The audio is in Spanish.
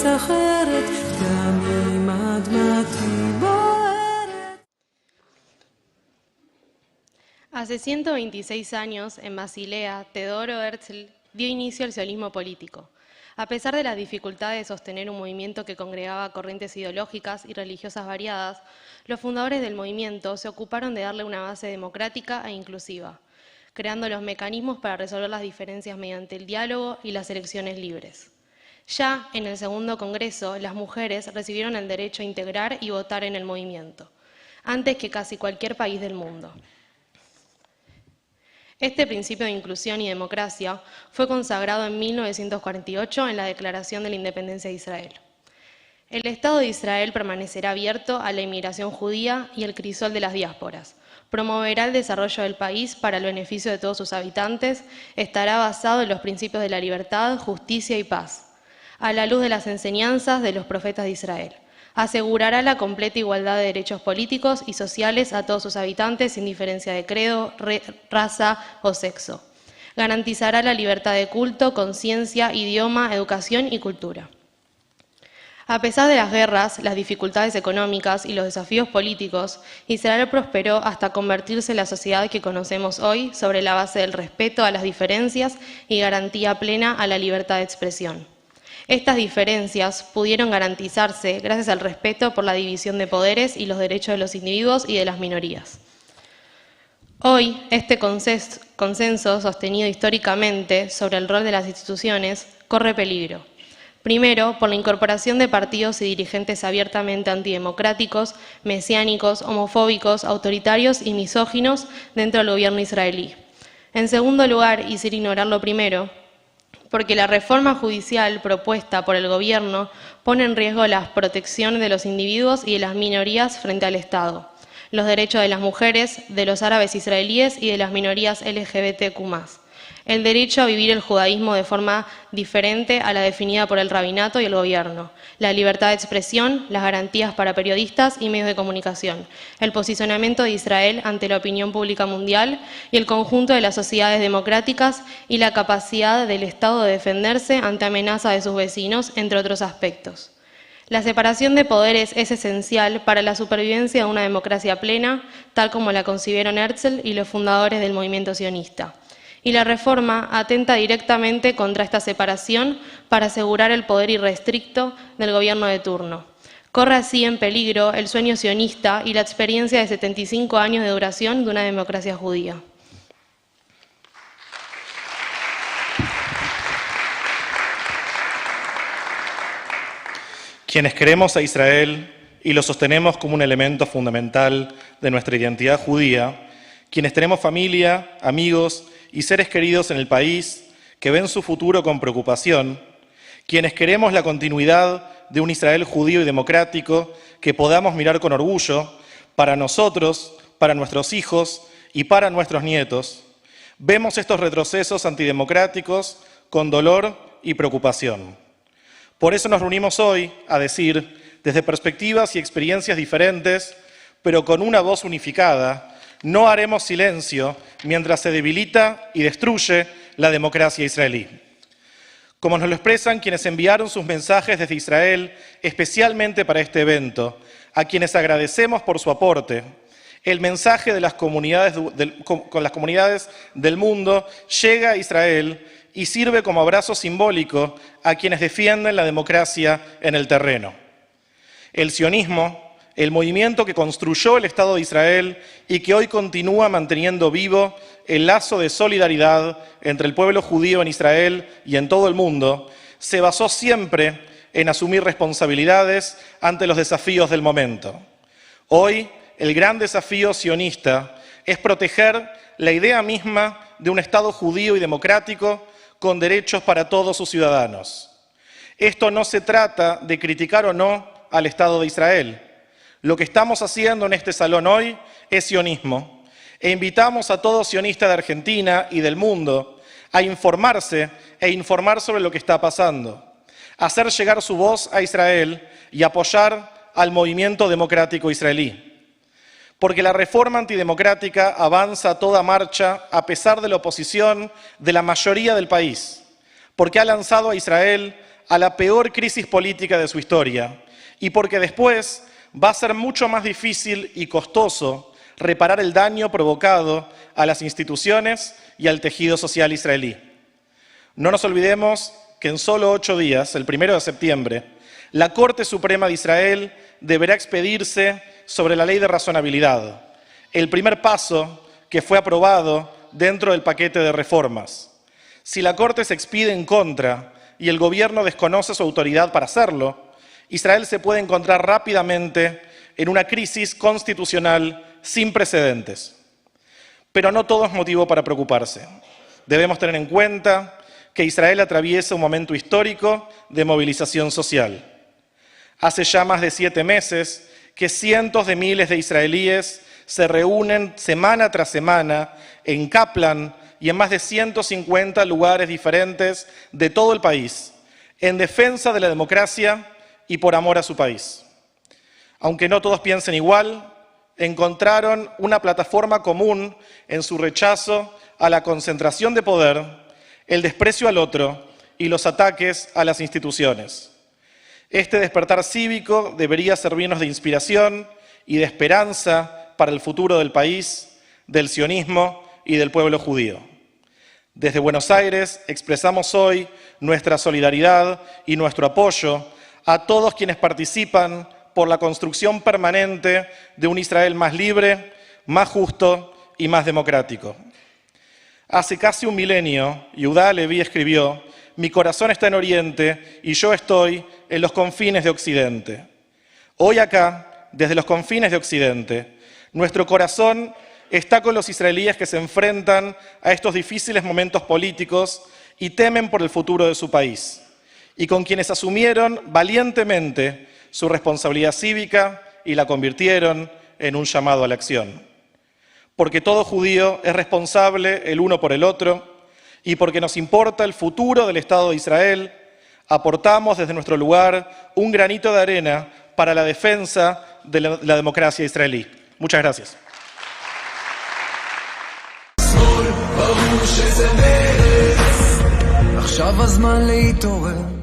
ארץ אחרת, גם אם אדמתי בוערת. Hace 126 años, en Basilea, Teodoro Herzl dio inicio al sionismo político. A pesar de las dificultades de sostener un movimiento que congregaba corrientes ideológicas y religiosas variadas, los fundadores del movimiento se ocuparon de darle una base democrática e inclusiva, creando los mecanismos para resolver las diferencias mediante el diálogo y las elecciones libres. Ya en el segundo congreso, las mujeres recibieron el derecho a integrar y votar en el movimiento, antes que casi cualquier país del mundo. Este principio de inclusión y democracia fue consagrado en 1948 en la Declaración de la Independencia de Israel. El Estado de Israel permanecerá abierto a la inmigración judía y el crisol de las diásporas. Promoverá el desarrollo del país para el beneficio de todos sus habitantes. Estará basado en los principios de la libertad, justicia y paz, a la luz de las enseñanzas de los profetas de Israel. Asegurará la completa igualdad de derechos políticos y sociales a todos sus habitantes sin diferencia de credo, raza o sexo. Garantizará la libertad de culto, conciencia, idioma, educación y cultura. A pesar de las guerras, las dificultades económicas y los desafíos políticos, Israel prosperó hasta convertirse en la sociedad que conocemos hoy sobre la base del respeto a las diferencias y garantía plena a la libertad de expresión. Estas diferencias pudieron garantizarse gracias al respeto por la división de poderes y los derechos de los individuos y de las minorías. Hoy, este consenso sostenido históricamente sobre el rol de las instituciones corre peligro. Primero, por la incorporación de partidos y dirigentes abiertamente antidemocráticos, mesiánicos, homofóbicos, autoritarios y misóginos dentro del gobierno israelí. En segundo lugar, y sin ignorar lo primero, porque la reforma judicial propuesta por el gobierno pone en riesgo la protección de los individuos y de las minorías frente al Estado, los derechos de las mujeres, de los árabes israelíes y de las minorías LGBTQ+, el derecho a vivir el judaísmo de forma diferente a la definida por el rabinato y el gobierno, la libertad de expresión, las garantías para periodistas y medios de comunicación, el posicionamiento de Israel ante la opinión pública mundial y el conjunto de las sociedades democráticas y la capacidad del Estado de defenderse ante amenazas de sus vecinos, entre otros aspectos. La separación de poderes es esencial para la supervivencia de una democracia plena, tal como la concibieron Herzl y los fundadores del movimiento sionista. Y la reforma atenta directamente contra esta separación para asegurar el poder irrestricto del gobierno de turno. Corre así en peligro el sueño sionista y la experiencia de 75 años de duración de una democracia judía. Quienes queremos a Israel y lo sostenemos como un elemento fundamental de nuestra identidad judía, quienes tenemos familia, amigos y seres queridos en el país que ven su futuro con preocupación, quienes queremos la continuidad de un Israel judío y democrático que podamos mirar con orgullo para nosotros, para nuestros hijos y para nuestros nietos, vemos estos retrocesos antidemocráticos con dolor y preocupación. Por eso nos reunimos hoy a decir, desde perspectivas y experiencias diferentes, pero con una voz unificada, no haremos silencio mientras se debilita y destruye la democracia israelí. Como nos lo expresan quienes enviaron sus mensajes desde Israel, especialmente para este evento, a quienes agradecemos por su aporte, el mensaje de las comunidades con las comunidades del mundo llega a Israel y sirve como abrazo simbólico a quienes defienden la democracia en el terreno. El sionismo, el movimiento que construyó el Estado de Israel y que hoy continúa manteniendo vivo el lazo de solidaridad entre el pueblo judío en Israel y en todo el mundo, se basó siempre en asumir responsabilidades ante los desafíos del momento. Hoy, el gran desafío sionista es proteger la idea misma de un Estado judío y democrático con derechos para todos sus ciudadanos. Esto no se trata de criticar o no al Estado de Israel. Lo que estamos haciendo en este salón hoy es sionismo e invitamos a todo sionista de Argentina y del mundo a informarse e informar sobre lo que está pasando, hacer llegar su voz a Israel y apoyar al movimiento democrático israelí. Porque la reforma antidemocrática avanza a toda marcha a pesar de la oposición de la mayoría del país, porque ha lanzado a Israel a la peor crisis política de su historia y porque después va a ser mucho más difícil y costoso reparar el daño provocado a las instituciones y al tejido social israelí. No nos olvidemos que en solo 8 días, el 1 de septiembre, la Corte Suprema de Israel deberá expedirse sobre la ley de razonabilidad, el primer paso que fue aprobado dentro del paquete de reformas. Si la Corte se expide en contra y el gobierno desconoce su autoridad para hacerlo, Israel se puede encontrar rápidamente en una crisis constitucional sin precedentes. Pero no todo es motivo para preocuparse. Debemos tener en cuenta que Israel atraviesa un momento histórico de movilización social. Hace ya más de 7 meses que cientos de miles de israelíes se reúnen semana tras semana en Kaplan y en más de 150 lugares diferentes de todo el país, en defensa de la democracia y por amor a su país. Aunque no todos piensen igual, encontraron una plataforma común en su rechazo a la concentración de poder, el desprecio al otro y los ataques a las instituciones. Este despertar cívico debería servirnos de inspiración y de esperanza para el futuro del país, del sionismo y del pueblo judío. Desde Buenos Aires expresamos hoy nuestra solidaridad y nuestro apoyo a todos quienes participan por la construcción permanente de un Israel más libre, más justo y más democrático. Hace casi 1 milenio, Yehuda Halevi escribió: «Mi corazón está en Oriente y yo estoy en los confines de Occidente». Hoy acá, desde los confines de Occidente, nuestro corazón está con los israelíes que se enfrentan a estos difíciles momentos políticos y temen por el futuro de su país, y con quienes asumieron valientemente su responsabilidad cívica y la convirtieron en un llamado a la acción. Porque todo judío es responsable el uno por el otro, y porque nos importa el futuro del Estado de Israel, aportamos desde nuestro lugar un granito de arena para la defensa de la democracia israelí. Muchas gracias. עכשיו הזמן להתעורר